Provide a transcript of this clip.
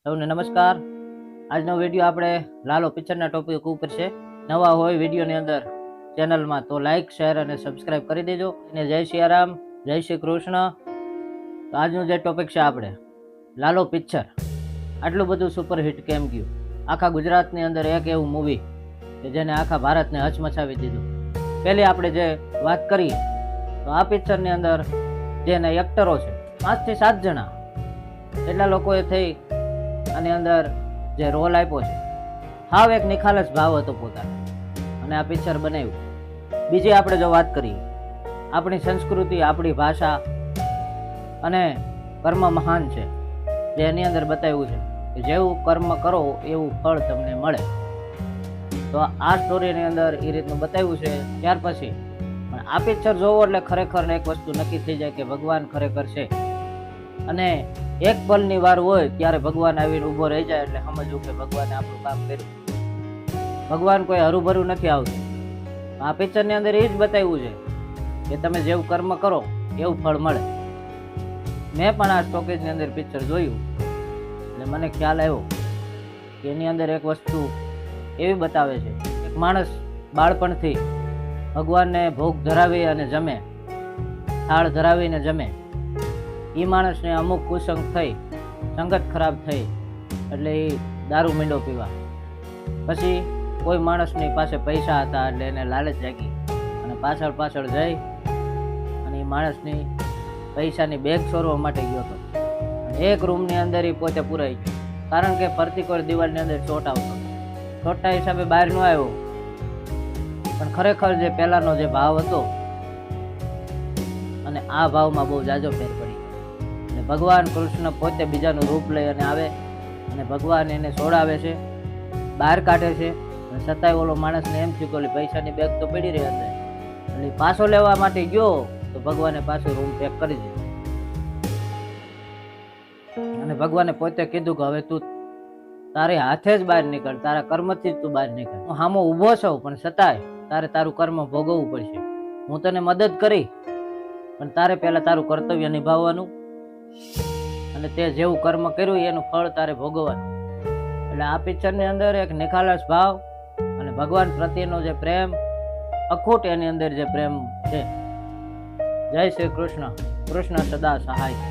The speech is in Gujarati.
સૌને નમસ્કાર. આજનો વિડીયો આપણે લાલો પિક્ચરના ટોપિક ઉપર છે. નવા હોય વિડીયોની અંદર ચેનલમાં તો લાઈક શેર અને સબસ્ક્રાઇબ કરી દેજો. અને જય સિયારામ, જય શ્રી કૃષ્ણ. તો આજનું જે ટોપિક છે આપણે લાલો પિક્ચર આટલું બધું સુપરહિટ કેમ ગયું? આખા ગુજરાતની અંદર એક એવું મૂવી કે જેને આખા ભારતને હચમચાવી દીધું. પહેલી આપણે જે વાત કરીએ તો આ પિક્ચરની અંદર જેના એક્ટરો છે 5 થી 7 જણા એટલા લોકોએ થઈ આની અંદર જે રોલ આપ્યો છે, હાવ એક નિખાલસ ભાવ હતો પોતાનો, અને આ પિક્ચર બનાવ્યું. બીજી આપણે જો વાત કરીએ, આપણી સંસ્કૃતિ, આપણી ભાષા અને કર્મ મહાન છે, જે એની અંદર બતાવ્યું છે કે જેવું કર્મ કરો એવું ફળ તમને મળે. તો આ સ્ટોરીની અંદર એ રીતનું બતાવ્યું છે. ત્યાર પછી પણ આ પિક્ચર જોવો એટલે ખરેખર એક વસ્તુ નક્કી થઈ જાય કે ભગવાન ખરેખર છે, અને એક પલની વાર હોય ત્યારે ભગવાન આવીને ઊભો રહી જાય એટલે સમજવું કે ભગવાને આપણું કામ કર્યું. ભગવાન કોઈ હરુભરું નથી આવતું. આ પિક્ચરની અંદર એ જ બતાવ્યું છે કે તમે જેવું કર્મ કરો એવું ફળ મળે. મેં પણ આ સ્ટોકેજની અંદર પિક્ચર જોયું એટલે મને ખ્યાલ આવ્યો કે એની અંદર એક વસ્તુ એવી બતાવે છે, એક માણસ બાળપણથી ભગવાનને ભોગ ધરાવી અને જમે, થાળ ધરાવીને જમે, એ માણસને અમુક કુસંગ થઈ, સંગત ખરાબ થઈ એટલે એ દારૂ મીંડો પીવા. પછી કોઈ માણસની પાસે પૈસા હતા એટલે એને લાલચ જાગી અને પાછળ જઈ અને એ માણસની પૈસાની બેગ ચોરવા માટે ગયો હતો. એક રૂમની અંદર એ પોતે પુરાઈ ગયો, કારણ કે ફરતી કોઈ દિવાલની અંદર ચોટ આવતો. ચોટના હિસાબે બહાર ન આવ્યો, પણ ખરેખર જે પહેલાનો જે ભાવ હતો અને આ ભાવમાં બહુ જાજો ફેર પડી. ભગવાન કૃષ્ણ પોતે બીજાનું રૂપ લઈ અને આવે અને ભગવાન એને છોડાવે છે, બહાર કાઢે છે. અને છતાંય ઓલો માણસને એમ થયું કે ઓલી પૈસાની બેગ તો પડી રહી હતી, એટલે પાછો લેવા માટે ગયો તો ભગવાને પાછું રૂમ પેક કરી દીધું. અને ભગવાને પોતે કીધું કે હવે તું તારે હાથે જ બહાર નીકળ, તારા કર્મથી જ તું બહાર નીકળ. હું સામો ઊભો છું પણ છતાંય તારે તારું કર્મ ભોગવવું પડશે. હું તને મદદ કરી પણ તારે પહેલા તારું કર્તવ્ય નિભાવવાનું, અને તે જેવું કર્મ કર્યું એનું ફળ તારે ભોગવવાનું. એટલે આ પિક્ચરની અંદર એક નિખાલસ ભાવ અને ભગવાન પ્રત્યેનો જે પ્રેમ અખૂટ, એની અંદર જે પ્રેમ છે. જય શ્રી કૃષ્ણ. કૃષ્ણ સદા સહાય.